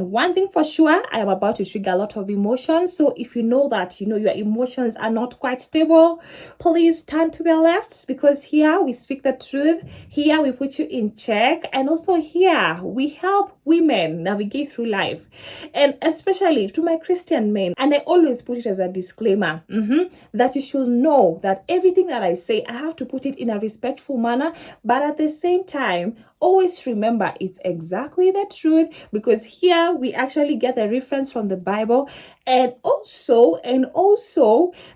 One thing for sure, I am about to trigger a lot of emotions. So if you know that, your emotions are not quite stable, please turn to the left, because here we speak the truth. Here we put you in check. And also here we help women navigate through life. And especially to my Christian men. And I always put it as a disclaimer that you should know that everything that I say, I have to put it in a respectful manner. But at the same time, always remember it's exactly the truth, because here we actually get the reference from the Bible. And also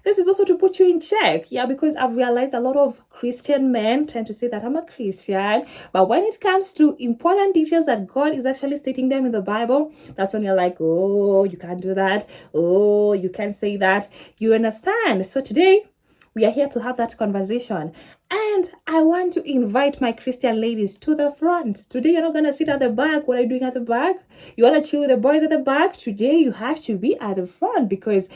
this is also to put you in check, because I've realized a lot of Christian men tend to say that I'm a Christian, but when it comes to important details that God is actually stating them in the Bible, that's when you're like, oh, you can't do that, oh, you can't say that. You understand? So today we are here to have that conversation. And I want to invite my Christian ladies to the front. Today, you're not going to sit at the back. What are you doing at the back? You want to chill with the boys at the back? Today, you have to be at the front, because,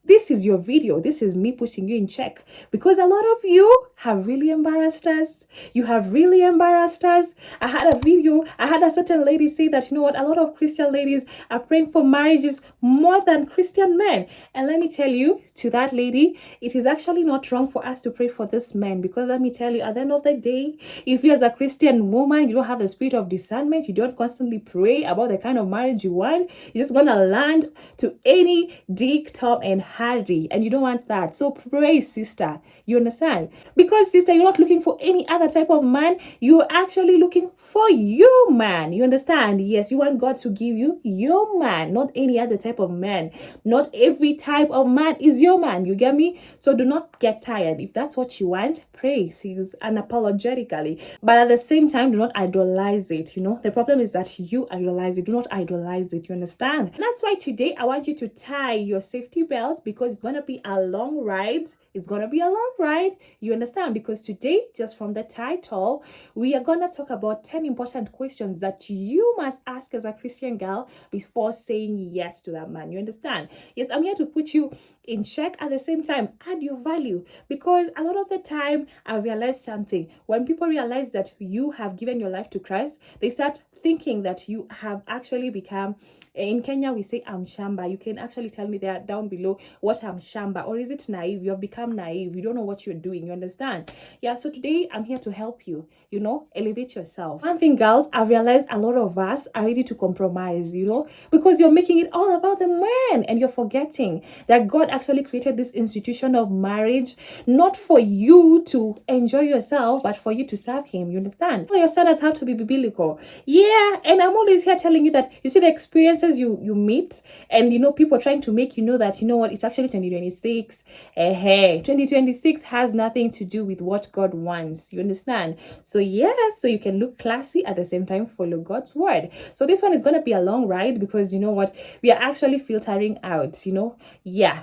this is your video. This is me putting you in check, because a lot of you have really embarrassed us. You have really embarrassed us. I had a certain lady say that, a lot of Christian ladies are praying for marriages more than Christian men. And let me tell you, to that lady, it is actually not wrong for us to pray for this man, because let me tell you, at the end of the day, if you as a Christian woman, you don't have the spirit of discernment, you don't constantly pray about the kind of marriage you want, you're just gonna land to any Dick, Tom, and Harry, and you don't want that. So pray, sister. You understand? Because, sister, you're not looking for any other type of man. You're actually looking for your man. You understand? Yes, you want God to give you your man, not any other type of man. Not every type of man is your man. You get me? So do not get tired. If that's what you want, pray, sis, unapologetically. But at the same time, do not idolize it. The problem is that you idolize it. Do not idolize it. You understand? And that's why today I want you to tie your safety belt, because it's going to be a long ride. It's going to be a long ride. You understand? Because today, just from the title, we are going to talk about 10 important questions that you must ask as a Christian girl before saying yes to that man. You understand? Yes, I'm here to put you in check, at the same time add your value, because a lot of the time I realize something. When people realize that you have given your life to Christ, they start thinking that you have actually become, in Kenya we say I'm shamba. You can actually tell me there down below what I'm shamba, or is it naive? You have become naive. You don't know what you're doing. You understand? Yeah, so today I'm here to help you, elevate yourself. One thing, girls, I realized a lot of us are ready to compromise, because you're making it all about the man, and you're forgetting that God actually created this institution of marriage not for you to enjoy yourself, but for you to serve him. You understand? So your standards have to be biblical. Yeah, and I'm always here telling you that, you see, the experiences you meet, and people trying to make you know that, what, it's actually 2026. 2026 has nothing to do with what God wants. You understand? So so you can look classy, at the same time follow God's word. So this one is going to be a long ride, because what, we are actually filtering out,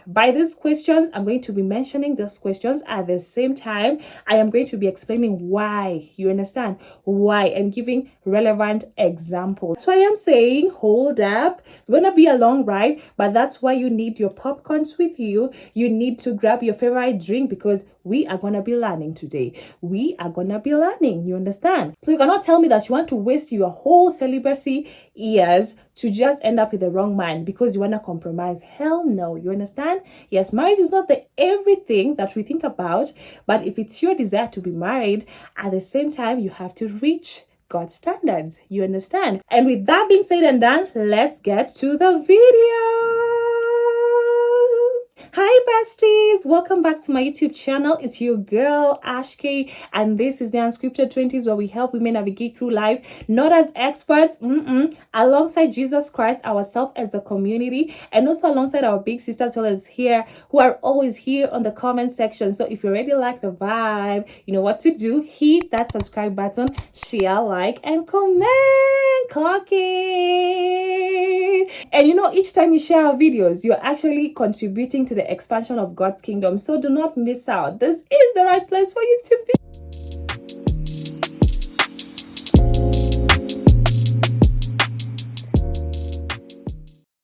by these questions. I'm going to be mentioning those questions, at the same time I am going to be explaining why. You understand? Why, and giving relevant examples. That's why I'm saying, hold up, it's gonna be a long ride, but that's why you need your popcorns with you. You need to grab your favorite drink, because we are gonna be learning today. We are gonna be learning. You understand? So you cannot tell me that you want to waste your whole celibacy years to just end up with the wrong man because you want to compromise. Hell no. You understand? Yes, marriage is not the everything that we think about, but if it's your desire to be married, at the same time you have to reach God's standards. You understand? And with that being said and done, let's get to the video. Hi besties, welcome back to my YouTube channel. It's your girl Ashk, and this is the Unscripted 20s, where we help women navigate through life not as experts, alongside Jesus Christ, ourselves as a community, and also alongside our big sisters who are always here on the comment section. So if you already like the vibe, you know what to do. Hit that subscribe button, share, like, and comment. Clock it. And each time you share our videos, you're actually contributing to the expansion of God's kingdom. So do not miss out. This is the right place for you to be.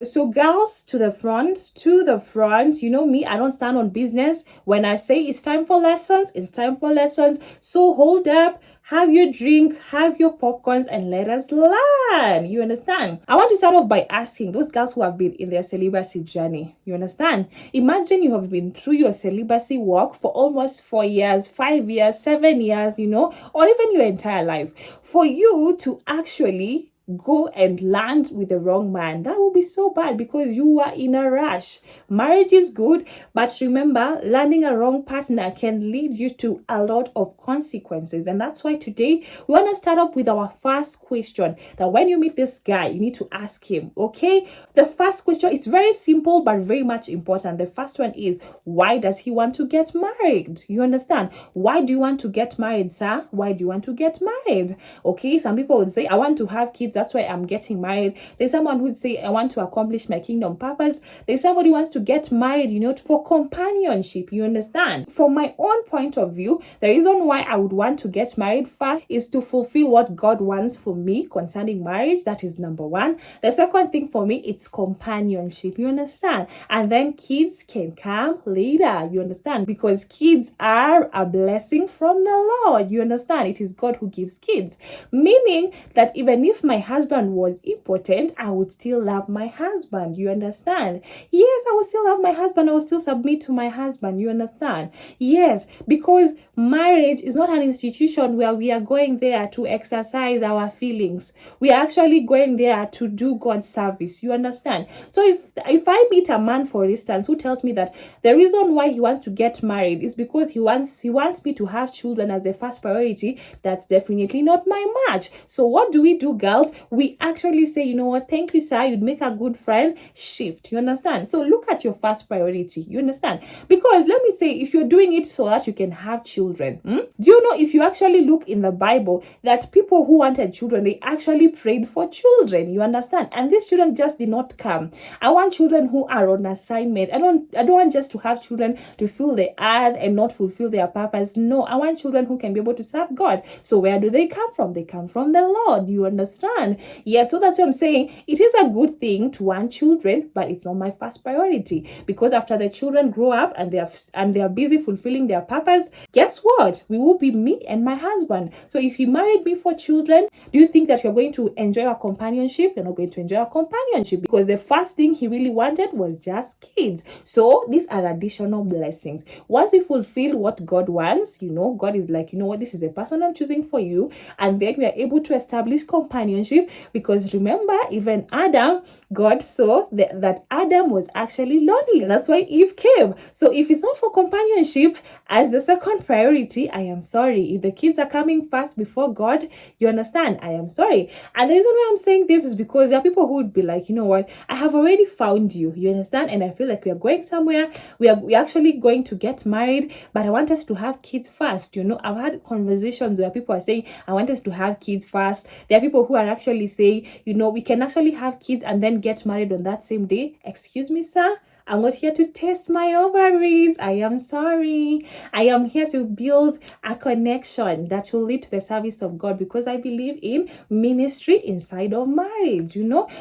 So girls, to the front. You know me, I don't stand on business. When I say it's time for lessons, it's time for lessons. So hold up, have your drink, have your popcorns, and let us learn. You understand? I want to start off by asking those girls who have been in their celibacy journey. You understand? Imagine you have been through your celibacy walk for almost 4 years, 5 years, 7 years, or even your entire life. For you to actually go and land with the wrong man, that will be so bad because you are in a rush. Marriage is good, but remember, landing a wrong partner can lead you to a lot of consequences. And that's why today we want to start off with our first question, that when you meet this guy, you need to ask him. Okay, the first question is very simple but very much important. The first one is, why does he want to get married? You understand? Why do you want to get married, sir? Why do you want to get married? Okay, some people would say, I want to have kids, that's why I'm getting married. There's someone who'd say, I want to accomplish my kingdom purpose. There's somebody who wants to get married, for companionship. You understand? From my own point of view, the reason why I would want to get married first is to fulfill what God wants for me concerning marriage. That is number one. The second thing for me, it's companionship. You understand? And then kids can come later. You understand? Because kids are a blessing from the Lord. You understand? It is God who gives kids. Meaning that even if my husband was impotent, I would still love my husband. You understand? Yes, I will still love my husband. I will still submit to my husband. You understand? Yes, because marriage is not an institution where we are going there to exercise our feelings. We are actually going there to do God's service. You understand? So if I meet a man, for instance, who tells me that the reason why he wants to get married is because he wants me to have children as the first priority, that's definitely not my match. So what do we do, girls? We actually say, you know what, thank you, sir, you'd make a good friend. Shift. You understand? So look at your first priority. You understand? Because let me say, if you're doing it so that you can have children, do you know, if you actually look in the Bible, that people who wanted children, they actually prayed for children. You understand? And these children just did not come. I want children who are on assignment. I don't want just to have children to fill the earth and not fulfill their purpose. No, I want children who can be able to serve God. So where do they come from? They come from the Lord. You understand? Yes, so that's what I'm saying. It is a good thing to want children, but it's not my first priority, because after the children grow up and they are busy fulfilling their purpose, guess what? We will be me and my husband. So if he married me for children, do you think that you're going to enjoy our companionship? You're not going to enjoy our companionship, because the first thing he really wanted was just kids. So these are additional blessings. Once we fulfill what God wants, God is like, you know what, this is a person I'm choosing for you, and then we are able to establish companionship. Because remember, even Adam, God saw that Adam was actually lonely. That's why Eve came. So if it's not for companionship as the second priority, I am sorry. If the kids are coming first before God, you understand, I am sorry. And the reason why I'm saying this is because there are people who would be like, you know what, I have already found you. You understand? And I feel like we are going somewhere. We're actually going to get married, but I want us to have kids first. I've had conversations where people are saying, I want us to have kids first. There are people who are actually saying, we can actually have kids and then get married on that same day. Excuse me, sir. I'm not here to test my ovaries. I am sorry. I am here to build a connection that will lead to the service of God, because I believe in ministry inside of marriage.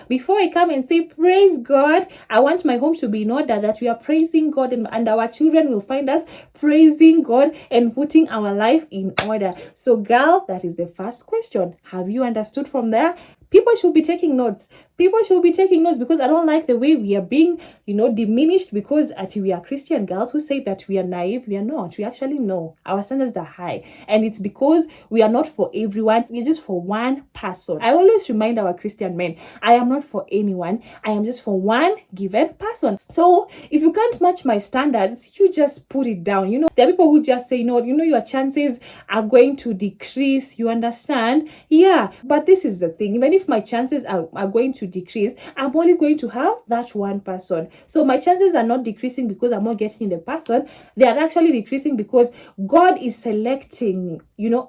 Before I come and say, praise God, I want my home to be in order, that we are praising God, and our children will find us praising God and putting our life in order. So, girl, that is the first question. Have you understood from there? People should be taking notes. Because I don't like the way we are being, diminished, because we are Christian girls who say that we are naive. We are not. We actually know our standards are high. And it's because we are not for everyone. We're just for one person. I always remind our Christian men, I am not for anyone. I am just for one given person. So if you can't match my standards, you just put it down. There are people who just say, your chances are going to decrease. You understand? Yeah. But this is the thing. Even if my chances are going to decrease, I'm only going to have that one person. So my chances are not decreasing because I'm not getting the person. They are actually decreasing because God is selecting,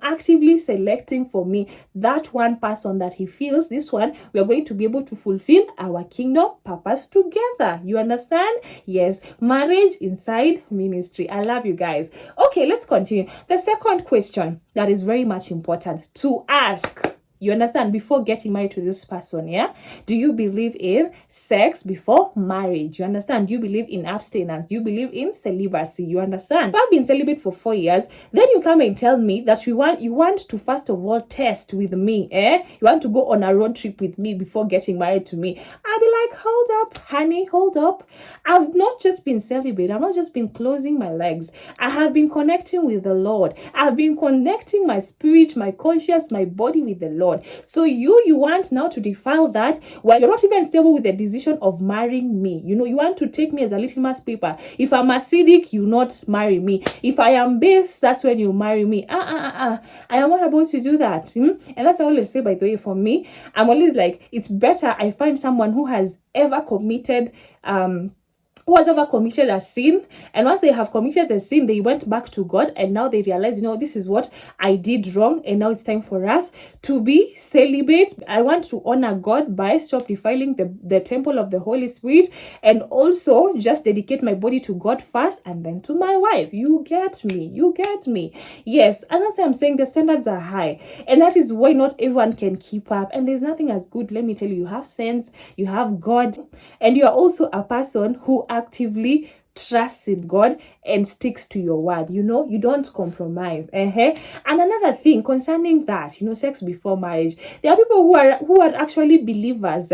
actively selecting for me that one person that he feels, this one, we are going to be able to fulfill our kingdom purpose together. You understand? Yes. Marriage inside ministry. I love you guys. Okay, let's continue. The second question that is very much important to ask. You understand? Before getting married to this person, yeah? Do you believe in sex before marriage? You understand? Do you believe in abstinence? Do you believe in celibacy? You understand? If I've been celibate for 4 years, then you come and tell me that you want to first of all test with me, eh? You want to go on a road trip with me before getting married to me. I'll be like, hold up, honey, hold up. I've not just been celibate. I've not just been closing my legs. I have been connecting with the Lord. I've been connecting my spirit, my conscience, my body with the Lord. So you want now to defile that when you're not even stable with the decision of marrying me. You know, you want to take me as a litmus paper. If I'm acidic, you not marry me. If I am base, that's when you marry me. I am not about to do that. And that's what I always say, by the way, for me. I'm always like, it's better I find someone who has ever committed a sin, and once they have committed the sin, they went back to God, and now they realize, this is what I did wrong, and now it's time for us to be celibate. I want to honor God by stop defiling the temple of the Holy Spirit, and also just dedicate my body to God first and then to my wife. You get me. Yes, and that's why I'm saying the standards are high, and that is why not everyone can keep up. And there's nothing as good, let me tell you. You have sense, you have God, and you are also a person who actively trusts in God and sticks to your word. You don't compromise. And another thing concerning that, sex before marriage, there are people who are actually believers,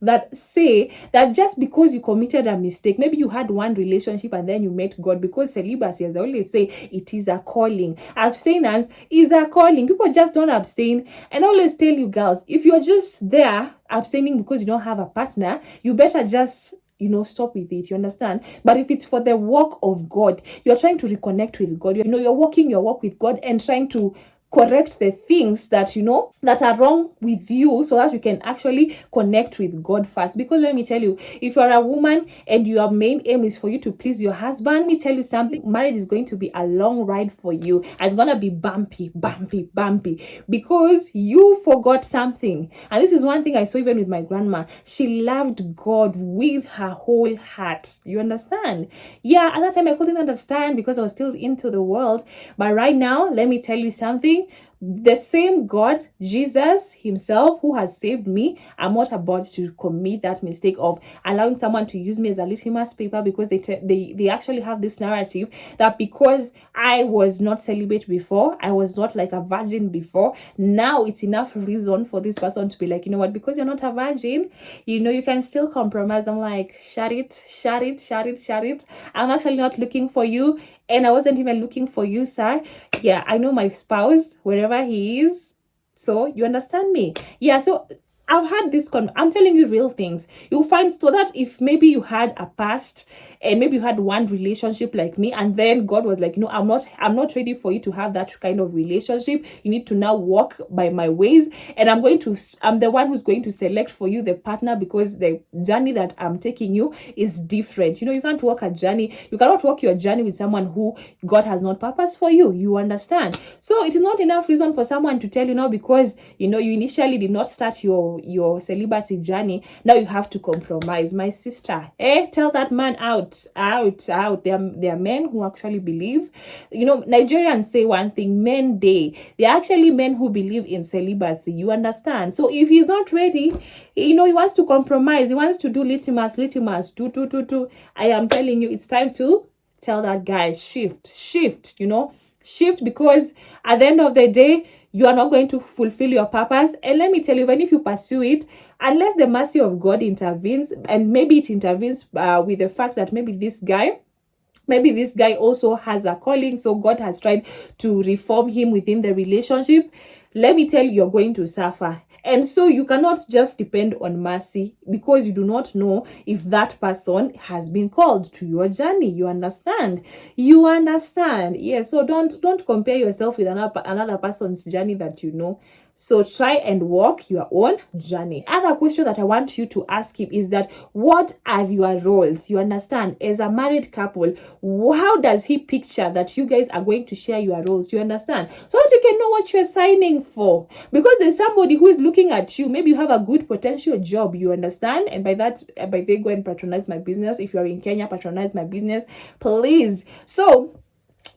that say that just because you committed a mistake, maybe you had one relationship and then you met God, because celibacy, as I always say, it is a calling. Abstinence is a calling. People just don't abstain. And I always tell you girls, if you're just there abstaining because you don't have a partner, you better just stop with it. You understand? But if it's for the work of God, you're trying to reconnect with God, you're walking your walk with God and trying to correct the things that that are wrong with you, so that you can actually connect with God first. Because let me tell you, if you're a woman and your main aim is for you to please your husband, let me tell you something, marriage is going to be a long ride for you. It's gonna be bumpy, because you forgot something. And this is one thing I saw even with my grandma. She loved God with her whole heart. You understand? Yeah, at that time I couldn't understand because I was still into the world. But right now, let me tell you something. The same God, Jesus himself, who has saved me, I'm not about to commit that mistake of allowing someone to use me as a litmus paper, because they actually have this narrative that because I was not celibate before, I was not like a virgin before, now it's enough reason for this person to be like, what, because you're not a virgin, you can still compromise. I'm like, shut it. I'm actually not looking for you, and I wasn't even looking for you, sir. Yeah, I know my spouse, wherever he is. So, you understand me? Yeah, so I've had this I'm telling you real things. You'll find, so that if maybe you had a past and maybe you had one relationship like me, and then God was like, I'm not ready for you to have that kind of relationship. You need to now walk by my ways, and I'm the one who's going to select for you the partner, because the journey that I'm taking you is different. You can't walk a journey. You cannot walk your journey with someone who God has not purpose for you. You understand? So it is not enough reason for someone to tell you now, because you initially did not start your celibacy journey, now you have to compromise. My sister, tell that man out. There are men who actually believe, Nigerians say one thing, they're actually men who believe in celibacy. You understand? So if he's not ready, he wants to compromise, he wants to do litmus, do. I am telling you, it's time to tell that guy, shift, because at the end of the day, you are not going to fulfill your purpose. And let me tell you, even if you pursue it, unless the mercy of God intervenes, and maybe it intervenes with the fact that maybe this guy also has a calling, so God has tried to reform him within the relationship, let me tell you, you're going to suffer. And so you cannot just depend on mercy, because you do not know if that person has been called to your journey. You understand? Yes. So don't compare yourself with another person's journey that you know. So try and walk your own journey. Other question that I want you to ask him is that, what are your roles? You understand? As a married couple, how does he picture that you guys are going to share your roles? You understand? So that you can know what you're signing for. Because there's somebody who is looking at you. Maybe you have a good potential job. You understand? And by they go and patronize my business. If you're in Kenya, patronize my business, please. So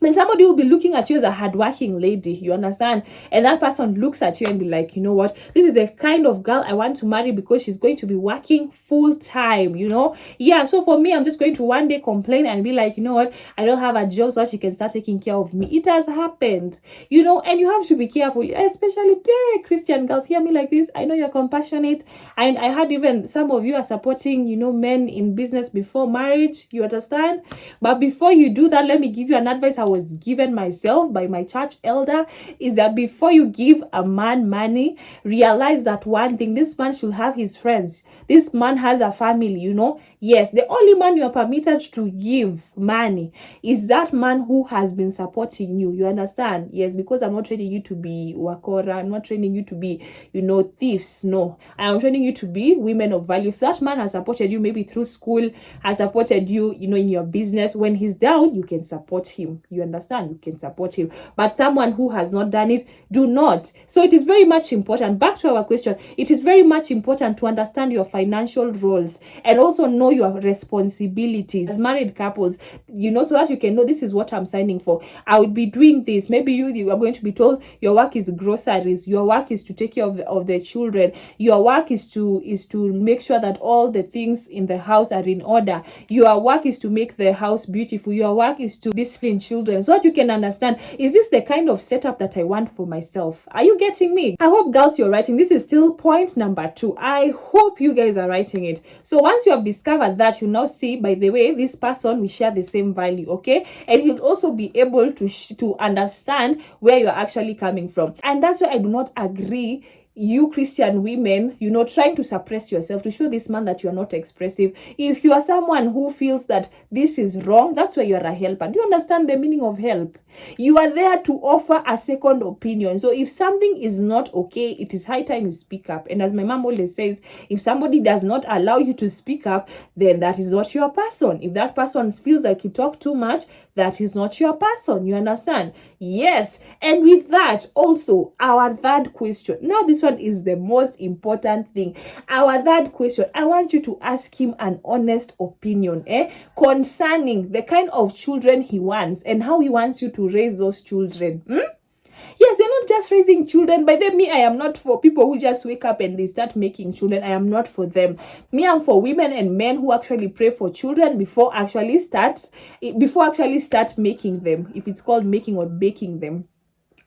Then somebody will be looking at you as a hardworking lady, you understand? And that person looks at you and be like, you know what? This is the kind of girl I want to marry because she's going to be working full time, you know? Yeah, so for me, I'm just going to one day complain and be like, you know what? I don't have a job so she can start taking care of me. It has happened, you know? And you have to be careful, especially Christian girls. Hear me like this. I know you're compassionate. And I heard even some of you are supporting, you know, men in business before marriage. You understand? But before you do that, let me give you an advice I was given myself by my church elder, is that before you give a man money, realize that one thing, this man should have his friends. This man has a family, you know. Yes, the only man you are permitted to give money is that man who has been supporting you. You understand? Yes, because I'm not training you to be wakora. I'm not training you to be, you know, thieves. No, I am training you to be women of value. If that man has supported you, maybe through school, has supported you, you know, in your business, when he's down, you can support him. You understand? You can support him. But someone who has not done it, do not. So it is very much important. Back to our question, it is very much important to understand your financial roles and also know your responsibilities as married couples, you know, so that you can know, this is what I'm signing for. I would be doing this. Maybe you are going to be told your work is groceries, your work is to take care of the children, your work is to make sure that all the things in the house are in order, your work is to make the house beautiful, your work is to discipline children, so that you can understand, is this the kind of setup that I want for myself? Are you getting me? I hope, girls, you're writing. This is still point number 2. I hope you guys are writing it. So once you have discovered that, you now see, by the way, this person, we share the same value, okay? And he'll also be able to understand where you're actually coming from. And that's why I do not agree, you Christian women, you know, trying to suppress yourself to show this man that you are not expressive. If you are someone who feels that this is wrong, that's why you are a helper. Do you understand the meaning of help? You are there to offer a second opinion. So if something is not okay, it is high time you speak up. And as my mom always says, if somebody does not allow you to speak up, then that is not your person. If that person feels like you talk too much, that is not your person. You understand? Yes. And with that, also, our third question. Now, this one is the most important thing. Our third question, I want you to ask him an honest opinion concerning the kind of children he wants and how he wants you to raise those children. Yes, we're not just raising children. By then, me, I am not for people who just wake up and they start making children. I am not for them. Me, I'm for women and men who actually pray for children before actually start making them. If it's called making or baking them.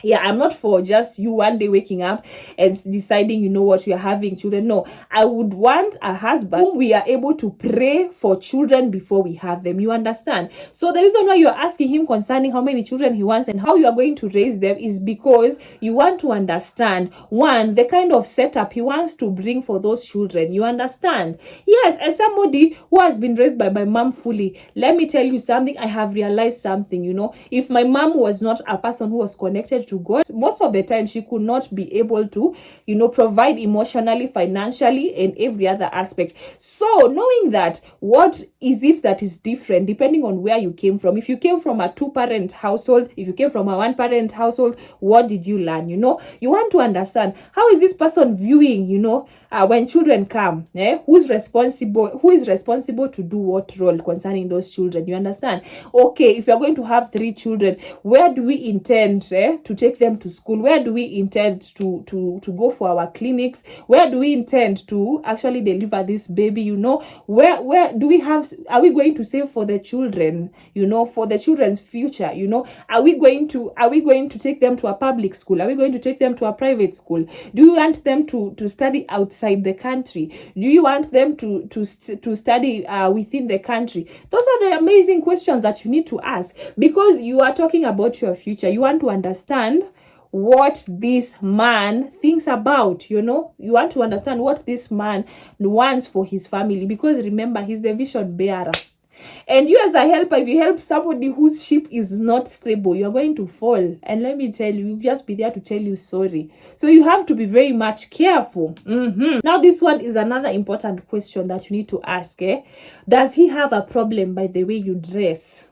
Yeah, I'm not for just you one day waking up and deciding, you know what, you're having children. No, I would want a husband whom we are able to pray for children before we have them. You understand? So the reason why you're asking him concerning how many children he wants and how you are going to raise them is because you want to understand, one, the kind of setup he wants to bring for those children. You understand? Yes, as somebody who has been raised by my mom fully, let me tell you something. I have realized something, you know. If my mom was not a person who was connected to God, most of the time she could not be able to, you know, provide emotionally, financially, and every other aspect. So knowing that, what is it that is different depending on where you came from? If you came from a 2-parent household, if you came from a 1-parent household, what did you learn? You know, you want to understand, how is this person viewing, you know, when children come, who is responsible to do what role concerning those children? You understand? Okay, if you're going to have 3 children, where do we intend to take them to school? Where do we intend to go for our clinics? Where do we intend to actually deliver this baby? You know, where do we have, are we going to save for the children, you know, for the children's future? You know, are we going to take them to a public school? Are we going to take them to a private school? Do you want them to study outside the country? Do you want them to study within the country? Those are the amazing questions that you need to ask, because you are talking about your future. You want to understand what this man thinks about, you know. You want to understand what this man wants for his family, because remember, he's the vision bearer. And you as a helper, if you help somebody whose ship is not stable, you're going to fall. And let me tell you, you'll just be there to tell you sorry. So you have to be very much careful. Now, this one is another important question that you need to ask. Does he have a problem by the way you dress?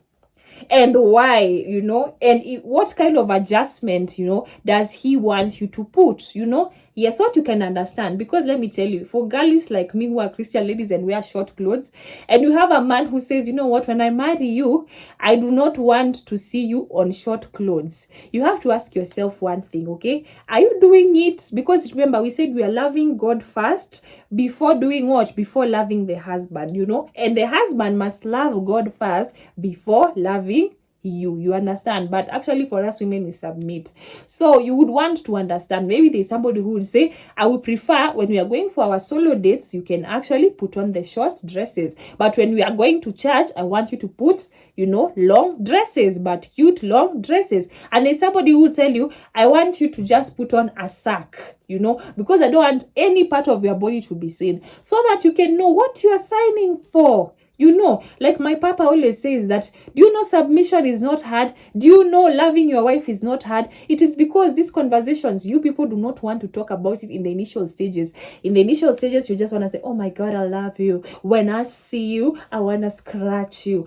And why, you know? And what kind of adjustment, you know, does he want you to put, you know? Yes, what you can understand, because let me tell you, for girls like me who are Christian ladies and wear short clothes, and you have a man who says, you know what, when I marry you, I do not want to see you on short clothes. You have to ask yourself one thing, okay? Are you doing it? Because remember, we said we are loving God first before doing what? Before loving the husband, you know? And the husband must love God first before loving you understand. But actually for us women, we submit. So you would want to understand, maybe there's somebody who would say, I would prefer when we are going for our solo dates, you can actually put on the short dresses, but when we are going to church, I want you to put, you know, long dresses, but cute long dresses. And there's somebody who will tell you, I want you to just put on a sack, you know, because I don't want any part of your body to be seen, so that you can know what you are signing for. You know, like my papa always says that, do you know submission is not hard? Do you know loving your wife is not hard? It is because these conversations, you people do not want to talk about it in the initial stages. In the initial stages, you just want to say, oh my God, I love you. When I see you, I want to scratch you.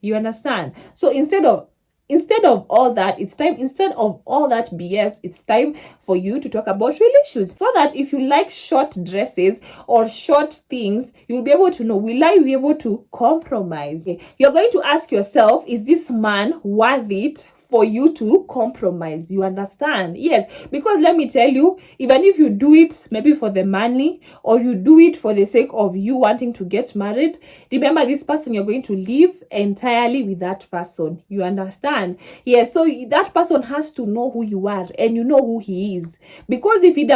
You understand? So instead of all that, it's time, instead of all that BS, it's time for you to talk about real issues, so that if you like short dresses or short things, you'll be able to know, will I be able to compromise? You're going to ask yourself, is this man worth it for you to compromise? You understand? Yes, because let me tell you, even if you do it maybe for the money, or you do it for the sake of you wanting to get married, remember, this person, you're going to live entirely with that person. You understand? Yes, so that person has to know who you are and you know who he is. Because if you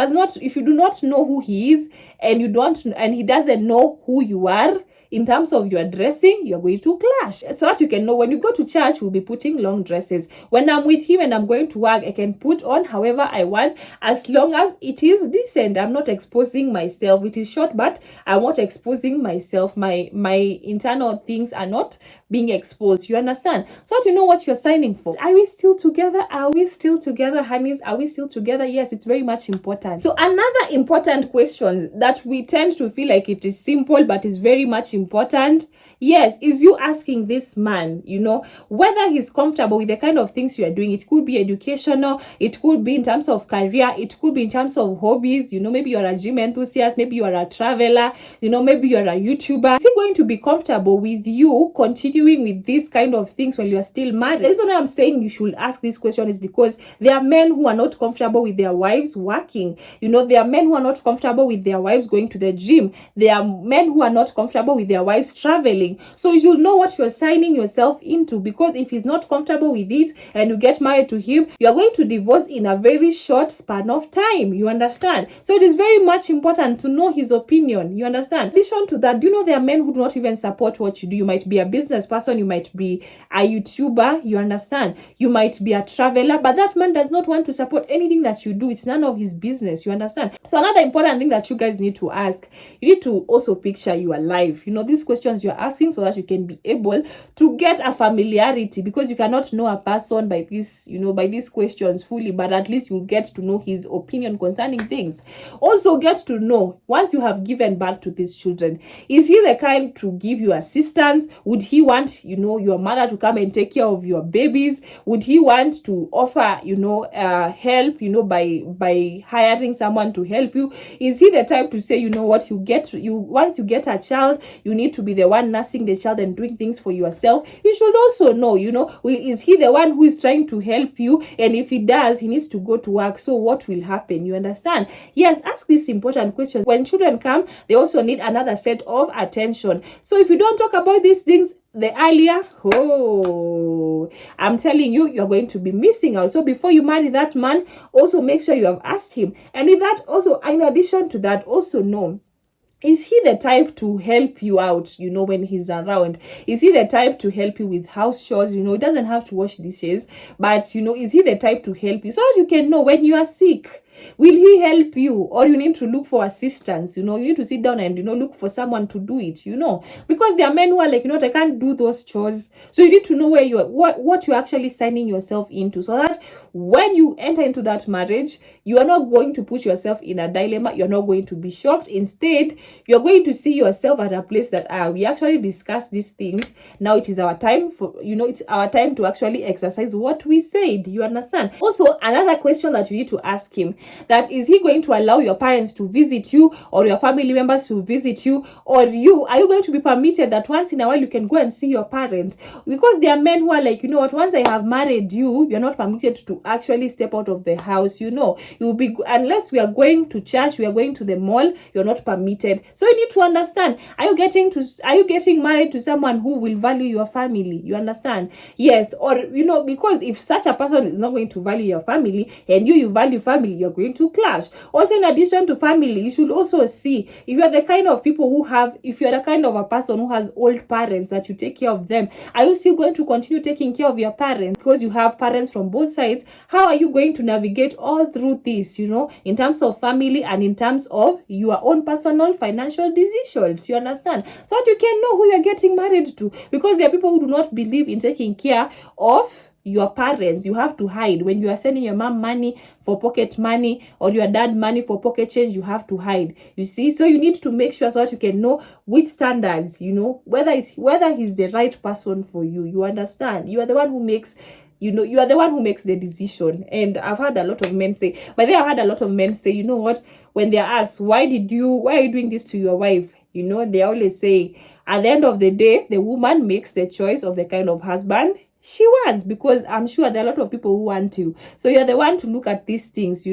do not know who he is, and he doesn't know who you are, in terms of your dressing, you're going to clash. So that you can know, when you go to church, we'll be putting long dresses. When I'm with him and I'm going to work, I can put on however I want, as long as it is decent. I'm not exposing myself. It is short, but I'm not exposing myself. My internal things are not being exposed. You understand? So that you know what you're signing for. Are we still together? Are we still together, honeys? Are we still together? Yes, it's very much important. So another important question that we tend to feel like it is simple, but is very much important, yes, is you asking this man, you know, whether he's comfortable with the kind of things you are doing. It could be educational, it could be in terms of career, it could be in terms of hobbies. You know, maybe you're a gym enthusiast, maybe you're a traveler, you know, maybe you're a YouTuber. Is he going to be comfortable with you continuing with these kind of things when you're still married? The reason why I'm saying you should ask this question is because there are men who are not comfortable with their wives working. You know, there are men who are not comfortable with their wives going to the gym. There are men who are not comfortable with their wives traveling. So you should know what you're signing yourself into, because if he's not comfortable with it and you get married to him, you're going to divorce in a very short span of time. You understand? So it is very much important to know his opinion. You understand? In addition to that, do you know there are men who do not even support what you do? You might be a business person, you might be a YouTuber, you understand? You might be a traveler, but that man does not want to support anything that you do. It's none of his business. You understand? So another important thing that you guys need to ask, you need to also picture your life. You know, these questions you're asking, so that you can be able to get a familiarity, because you cannot know a person by this, you know, by these questions fully, but at least you'll get to know his opinion concerning things. Also get to know, once you have given birth to these children, is he the kind to give you assistance? Would he want, you know, your mother to come and take care of your babies? Would he want to offer, you know, help, you know, by hiring someone to help you? Is he the type to say, you know what, once you get a child, you need to be the one nursing the child and doing things for yourself? You should also know, you know, is he the one who is trying to help you? And if he does, he needs to go to work. So what will happen? You understand? Yes, ask these important questions. When children come, they also need another set of attention. So if you don't talk about these things the earlier, I'm telling you, you're going to be missing out. So before you marry that man, also make sure you have asked him. And with that, also, in addition to that, also know, is he the type to help you out, you know, when he's around? Is he the type to help you with house chores? You know, he doesn't have to wash dishes, but, you know, is he the type to help you so that you can know when you are sick? Will he help you, or you need to look for assistance? You know, you need to sit down and, you know, look for someone to do it, you know, because there are men who are like, you know, I can't do those chores. So you need to know where you are, what you're actually signing yourself into, so that when you enter into that marriage, you are not going to put yourself in a dilemma. You're not going to be shocked. Instead, you're going to see yourself at a place that we actually discussed these things. Now it is our time for, you know, it's our time to actually exercise what we said. You understand? Also, another question that you need to ask him, that is he going to allow your parents to visit you or your family members to visit you, or are you going to be permitted that once in a while you can go and see your parent? Because there are men who are like, you know what, once I have married you, you're not permitted to actually step out of the house. You'll be, unless we are going to church, we are going to the mall, you're not permitted. So you need to understand, are you getting married to someone who will value your family? You understand? Yes. Or because if such a person is not going to value your family and you value family, you're going to clash. Also, in addition to family, you should also see if you're the kind of people if you're the kind of a person who has old parents that you take care of them, are you still going to continue taking care of your parents? Because you have parents from both sides, how are you going to navigate all through this, in terms of family and in terms of your own personal financial decisions? You understand? So that you can know who you're getting married to. Because there are people who do not believe in taking care of your parents. You have to hide. When you are sending your mom money for pocket money or your dad money for pocket change, you have to hide. You see? So you need to make sure so that you can know which standards, whether he's the right person for you. You understand? You are the one who makes the decision. And I've heard a lot of men say, you know what, when they're asked, why are you doing this to your wife? They always say, at the end of the day, the woman makes the choice of the kind of husband she wants, because I'm sure there are a lot of people who want to. So you're the one to look at these things,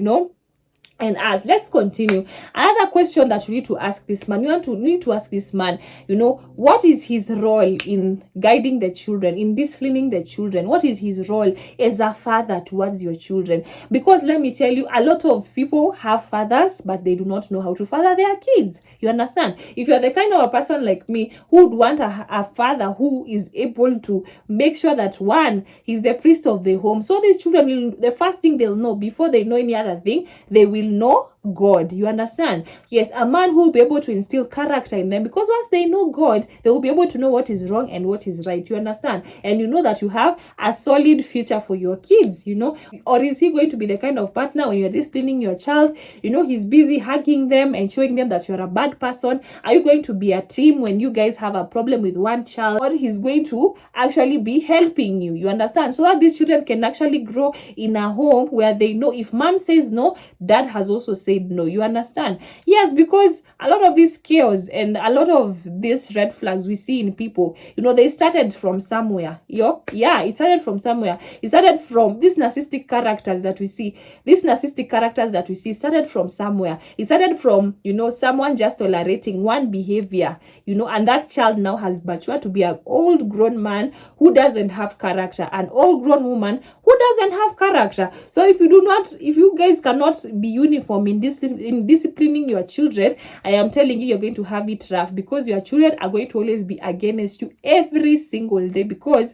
and ask. Let's continue. Another question that you need to ask this man, need to ask this man, what is his role in guiding the children, in disciplining the children? What is his role as a father towards your children? Because let me tell you, a lot of people have fathers, but they do not know how to father their kids. You understand? If you're the kind of a person like me who would want a father who is able to make sure that, one, he's the priest of the home. So these children, the first thing they'll know before they know any other thing, they will know God. You understand? Yes, a man who will be able to instill character in them, because once they know God, they will be able to know what is wrong and what is right. You understand? And that you have a solid future for your kids, Or is he going to be the kind of partner when you're disciplining your child, he's busy hugging them and showing them that you're a bad person? Are you going to be a team when you guys have a problem with one child? Or he's going to actually be helping you? You understand? So that these children can actually grow in a home where they know if mom says no, dad has also said no. You understand? Yes, because a lot of this chaos and a lot of these red flags we see in people, they started from somewhere. It started from somewhere. It started from these narcissistic characters that we see. Started from somewhere. It started from, someone just tolerating one behavior, and that child now has matured to be an old grown man who doesn't have character, an old grown woman who doesn't have character. So if you guys cannot be uniform in disciplining your children, I am telling you, you're going to have it rough, because your children are going to always be against you every single day, because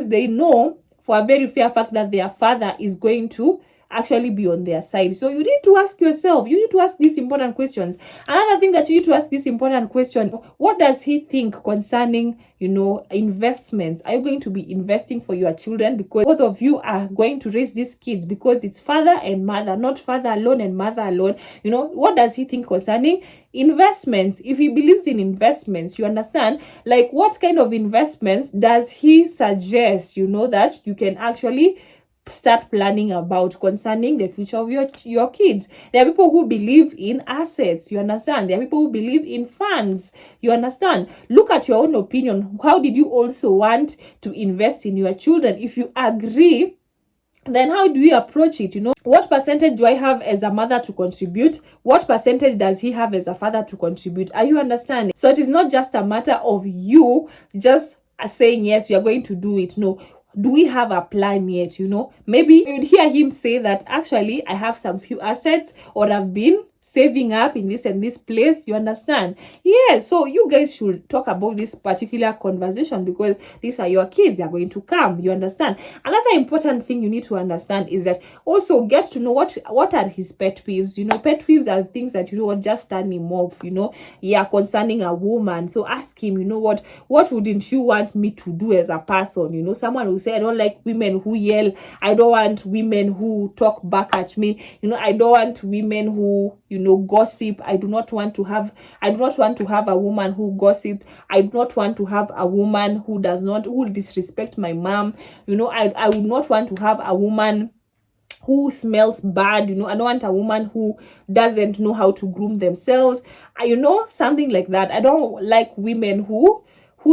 they know for a very fair fact that their father is going to actually be on their side. So you need to ask yourself, you need to ask these important questions. Another thing that you need to ask this important question, what does he think concerning, investments? Are you going to be investing for your children? Because both of you are going to raise these kids, because it's father and mother, not father alone and mother alone. What does he think concerning investments? If he believes in investments, you understand, like what kind of investments does he suggest, that you can actually start planning about concerning the future of your kids? There are people who believe in assets. You understand? There are people who believe in funds. You understand? Look at your own opinion. How did you also want to invest in your children? If you agree, then how do you approach it? What percentage do I have as a mother to contribute? What percentage does he have as a father to contribute? Are you understanding? So it is not just a matter of you just saying, yes, we are going to do it. No. Do we have a plan yet? Maybe you'd hear him say that, actually, I have some few assets, or I've been saving up in this and this place. You understand? Yeah, so you guys should talk about this particular conversation, because these are your kids. They're going to come. You understand? Another important thing you need to understand is that also get to know what are his pet peeves. Pet peeves are things that, just turn him off, concerning a woman. So ask him, what wouldn't you want me to do as a person? Someone will say, I don't like women who yell. I don't want women who talk back at me. I don't want women who, gossip. I do not want to have a woman who gossips. I do not want to have a woman who will disrespect my mom. I would not want to have a woman who smells bad. I don't want a woman who doesn't know how to groom themselves. Something like that. I don't like women who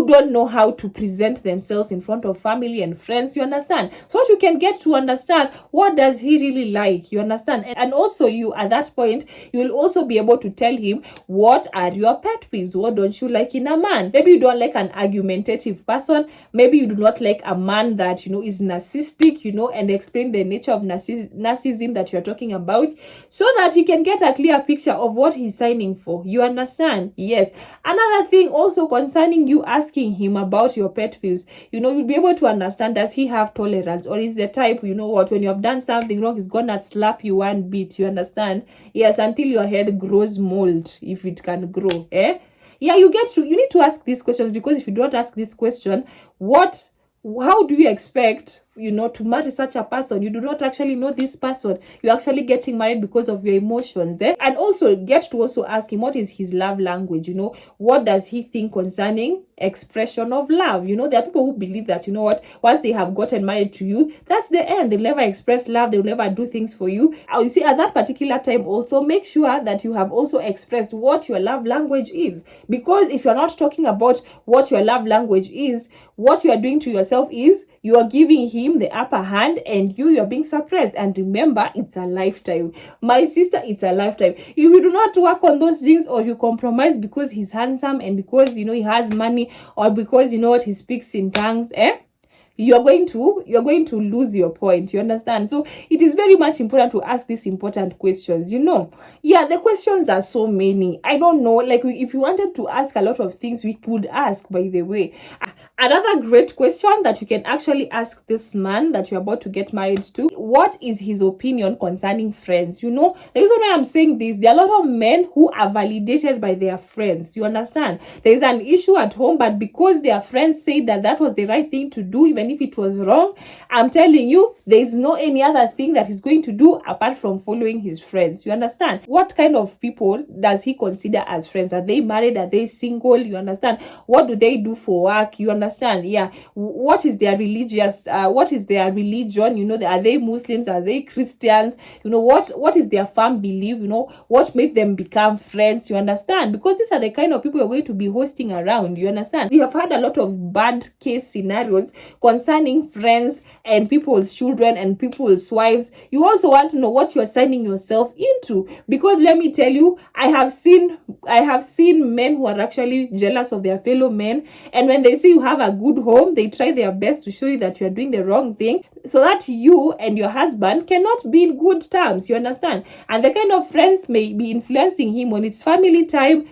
don't know how to present themselves in front of family and friends, you understand? So what you can get to understand, what does he really like, you understand? And also you, at that point, you will also be able to tell him, what are your pet peeves? What don't you like in a man? Maybe you don't like an argumentative person. Maybe you do not like a man that, is narcissistic, and explain the nature of narcissism that you're talking about, so that he can get a clear picture of what he's signing for, you understand? Yes. Another thing also concerning you asking him about your pet peeves, you'll be able to understand, does he have tolerance, or is the type, when you have done something wrong, he's gonna slap you one bit, you understand? Yes, until your head grows mold, if it can grow. Yeah, you need to ask these questions, because if you don't ask this question, how do you expect to marry such a person? You do not actually know this person. You're actually getting married because of your emotions. And also get to also ask him, what is his love language? What does he think concerning expression of love? There are people who believe that, once they have gotten married to you, that's the end. They'll never express love. They'll never do things for you. You see, at that particular time also, make sure that you have also expressed what your love language is. Because if you're not talking about what your love language is, what you are doing to yourself is you are giving him the upper hand, and you're being suppressed. And remember, it's a lifetime. My sister, it's a lifetime. If you do not work on those things, or you compromise because he's handsome and because he has money, or because he speaks in tongues, you're going to lose your point, you understand? So it is very much important to ask these important questions. Yeah, the questions are so many. I don't know, like, if you wanted to ask a lot of things, we could ask, by the way. Another great question that you can actually ask this man that you're about to get married to, what is his opinion concerning friends? The reason why I'm saying this, there are a lot of men who are validated by their friends, you understand? There is an issue at home, but because their friends say that was the right thing to do, even if it was wrong, I'm telling you, there is no any other thing that he's going to do apart from following his friends, you understand? What kind of people does he consider as friends? Are they married? Are they single? You understand? What do they do for work? You understand? Yeah. What is their religion? Are they Muslims? Are they Christians? What is their firm belief? What made them become friends? You understand? Because these are the kind of people you're going to be hosting around, you understand? We have had a lot of bad case scenarios concerning friends and people's children and people's wives. You also want to know what you're signing yourself into, because let me tell you, I have seen men who are actually jealous of their fellow men, and when they see you have a good home, they try their best to show you that you're doing the wrong thing, so that you and your husband cannot be in good terms, you understand? And the kind of friends may be influencing him when it's family time,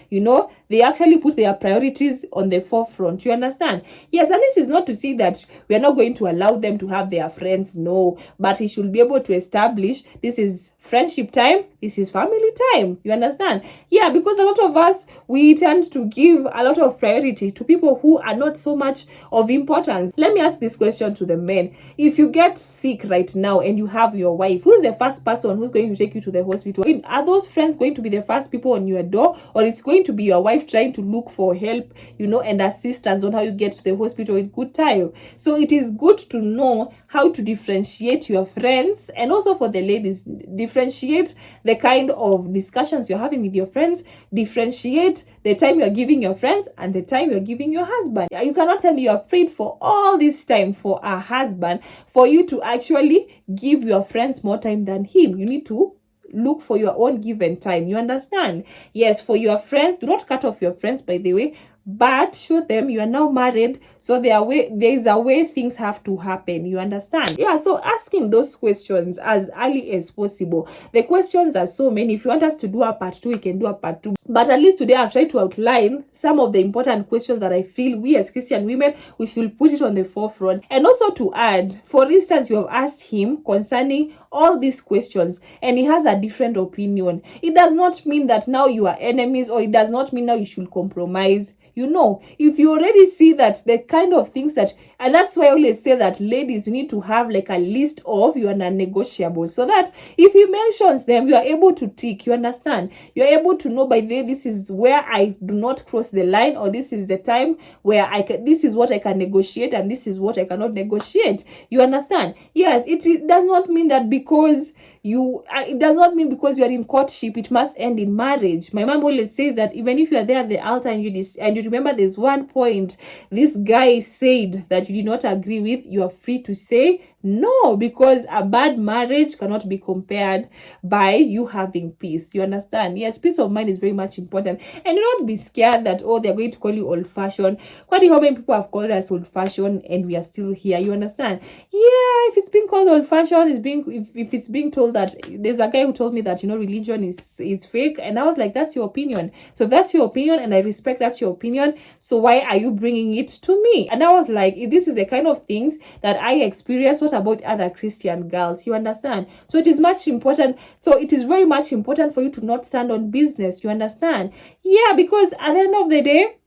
they actually put their priorities on the forefront, you understand? Yes, and this is not to say that we are not going to allow them to have their friends, no, but he should be able to establish, this is friendship time, this is family time, you understand? Yeah, because a lot of us, we tend to give a lot of priority to people who are not so much of importance. Let me ask this question to the men. If you get sick right now and you have your wife, who is the first person who's going to take you to the hospital? Are those friends going to be the first people on your door, or it's going to be your wife trying to look for help, and assistance on how you get to the hospital in good time? So it is good to know how to differentiate your friends, and also for the ladies, differentiate the kind of discussions you're having with your friends, differentiate the time you're giving your friends and the time you're giving your husband. You cannot tell me you have prayed for all this time for a husband for you to actually give your friends more time than him. You need to look for your own given time, you understand? Yes, for your friends, do not cut off your friends, by the way, but show them you are now married, so there is a way things have to happen, you understand? Yeah, so asking those questions as early as possible. The questions are so many. If you want us to do a part 2, we can do a part 2, but at least today I've tried to outline some of the important questions that I feel we as Christian women, we should put it on the forefront. And also to add, for instance, you have asked him concerning all these questions and he has a different opinion. It does not mean that now you are enemies, or it does not mean now you should compromise. If you already see that the kind of things that And that's why I always say that, ladies, you need to have like a list of your non-negotiables, so that if he mentions them, you are able to tick. You understand? You're able to know, by the way, this is where I do not cross the line, or this is the time where this is what I can negotiate, and this is what I cannot negotiate. You understand? Yes, it does not mean that because it does not mean because you are in courtship it must end in marriage. My mom always says that even if you are there at the altar and you remember there's one point this guy said that you did not agree with, you are free to say no, because a bad marriage cannot be compared by you having peace. You understand? Yes, peace of mind is very much important. And do not be scared that, oh, they're going to call you old-fashioned. Quite how many people have called us old-fashioned and we are still here. You understand? Yeah, if it's being called old-fashioned, if it's being told that, there's a guy who told me that, religion is fake. And I was like, that's your opinion. So if that's your opinion, and I respect that's your opinion, so why are you bringing it to me? And I was like, if this is the kind of things that I experience, what about other Christian girls? You understand? So it is much important. So it is very much important for you to not stand on business. You understand? Yeah, because at the end of the day,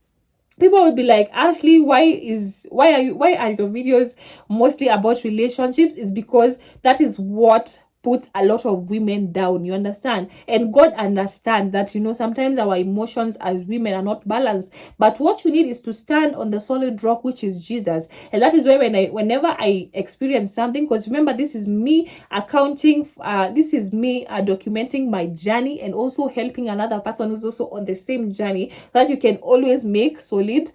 people will be like, Ashley, why are your videos mostly about relationships? Is because that is what puts a lot of women down. You understand? And God understands that, sometimes our emotions as women are not balanced. But what you need is to stand on the solid rock, which is Jesus. And that is why whenever I experience something, because remember, this is me documenting my journey and also helping another person who's also on the same journey, so that you can always make solid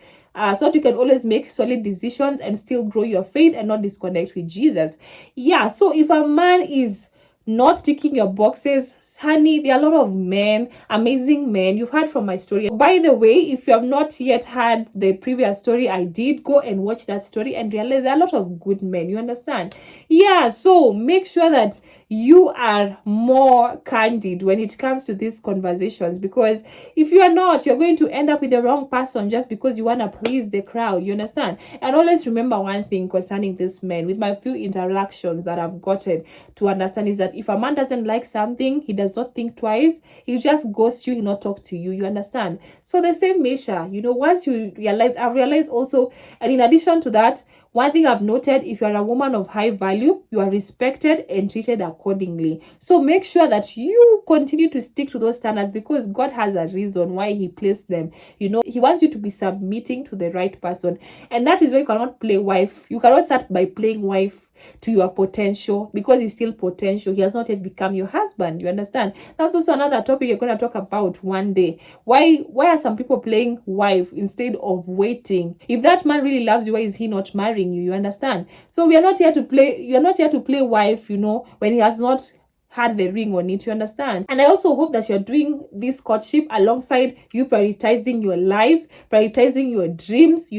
decisions and still grow your faith and not disconnect with Jesus. Yeah, so if a man is not ticking your boxes, honey, there are a lot of men, amazing men. You've heard from my story. By the way, if you have not yet heard the previous story I did, go and watch that story and realize there are a lot of good men. You understand? Yeah, so make sure that you are more candid when it comes to these conversations, because if you are not, you're going to end up with the wrong person just because you want to please the crowd. You understand? And always remember one thing concerning this men, with my few interactions that I've gotten to understand, is that if a man doesn't like something, he does not think twice. He just ghosts you, he not talk to you. You understand? So the same measure, once you realize, I've realized also, and in addition to that, one thing I've noted, if you are a woman of high value, you are respected and treated accordingly. So make sure that you continue to stick to those standards, because God has a reason why he placed them. He wants you to be submitting to the right person. And that is why you cannot play wife. You cannot start by playing wife to your potential, because he's still potential. He has not yet become your husband. You understand? That's also another topic you're going to talk about one day. Why are some people playing wife instead of waiting? If that man really loves you, why is he not marrying you? You understand? So we are not here to play. You're not here to play wife, when he has not had the ring on it. You understand? And I also hope that you're doing this courtship alongside you prioritizing your life, prioritizing your dreams.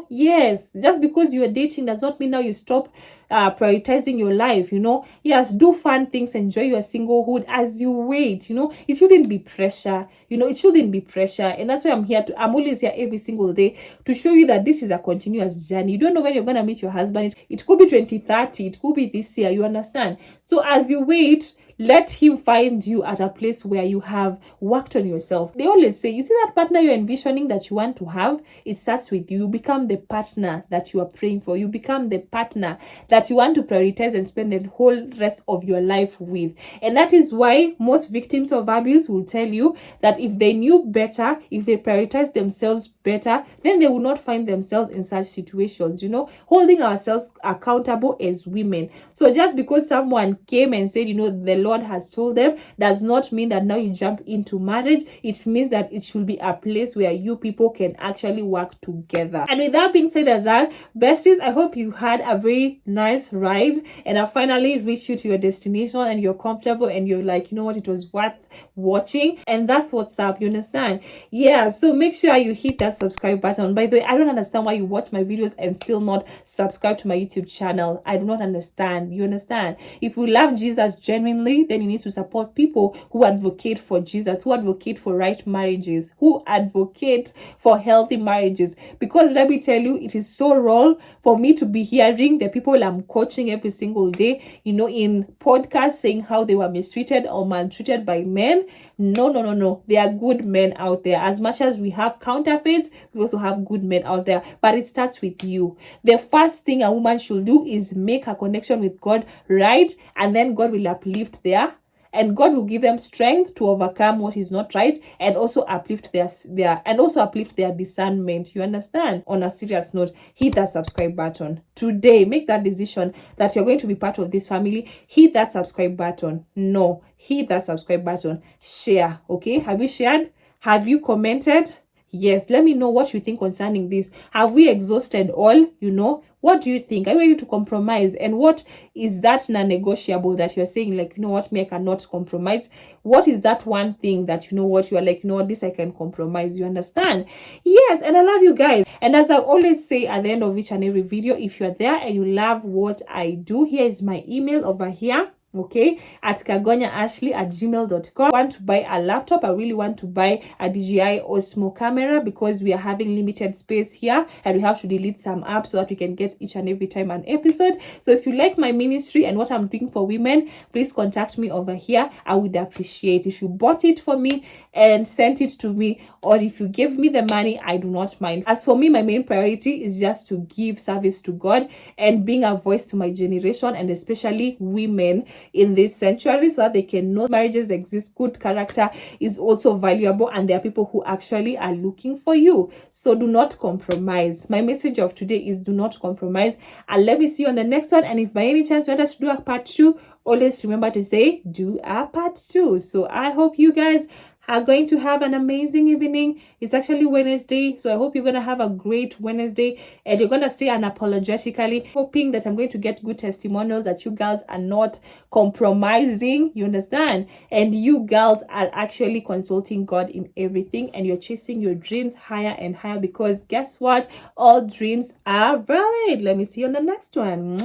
Yes, just because you're dating does not mean now you stop prioritizing your life. Yes, do fun things, enjoy your singlehood as you wait. It shouldn't be pressure. It shouldn't be pressure. And that's why I'm always here every single day to show you that this is a continuous journey. You don't know when you're gonna meet your husband. It could be 2030, it could be this year. You understand? So as you wait, let him find you at a place where you have worked on yourself. They always say, you see that partner you're envisioning that you want to have, it starts with you. You become the partner that you are praying for. You become the partner that you want to prioritize and spend the whole rest of your life with. And that is why most victims of abuse will tell you that if they knew better, if they prioritize themselves better, then they will not find themselves in such situations. Holding ourselves accountable as women. So just because someone came and said, the Lord has told them, does not mean that now you jump into marriage. It means that it should be a place where you people can actually work together. And with that being said and done, besties, I hope you had a very nice ride and I finally reached you to your destination and you're comfortable and you're like, what, it was worth watching. And that's what's up. You understand? Yeah, so make sure you hit that subscribe button. By the way, I don't understand why you watch my videos and still not subscribe to my YouTube channel. I do not understand. You understand? If you love Jesus genuinely, family, then you need to support people who advocate for Jesus, who advocate for right marriages, who advocate for healthy marriages. Because let me tell you, it is so wrong for me to be hearing the people I'm coaching every single day, in podcasts saying how they were mistreated or maltreated by men. No. There are good men out there. As much as we have counterfeits, we also have good men out there. But it starts with you. The first thing a woman should do is make a connection with God, right? And then God will uplift and God will give them strength to overcome what is not right, and also uplift their discernment. You understand? On a serious note, hit that subscribe button today. Make that decision that you're going to be part of this family. Hit that subscribe button. No, hit that subscribe button. Share. Okay, have you shared? Have you commented? Yes, let me know what you think concerning this. Have we exhausted all? What do you think? Are you ready to compromise? And what is that non-negotiable that you're saying, like, what, me, I cannot compromise? What is that one thing that, you are like, this I can compromise? You understand? Yes, and I love you guys. And as I always say at the end of each and every video, if you're there and you love what I do, here is my email over here. Okay, at kagonyaashley@gmail.com. I want to buy a laptop. I really want to buy a DJI Osmo camera because we are having limited space here and we have to delete some apps so that we can get each and every time an episode. So if you like my ministry and what I'm doing for women, please contact me over here. I would appreciate if you bought it for me and sent it to me, or if you give me the money, I do not mind. As for me, my main priority is just to give service to God and being a voice to my generation, and especially women in this century, so that they can know marriages exist, good character is also valuable, and there are people who actually are looking for you. So do not compromise. My message of today is do not compromise, and let me see you on the next one. And if by any chance you want us to do a part 2, always remember to say do a part 2. So I hope you guys are going to have an amazing evening. It's actually Wednesday, so I hope you're going to have a great Wednesday and you're going to stay unapologetically, hoping that I'm going to get good testimonials that you girls are not compromising, you understand? And you girls are actually consulting God in everything, and you're chasing your dreams higher and higher, because guess what? All dreams are valid. Let me see you on the next one.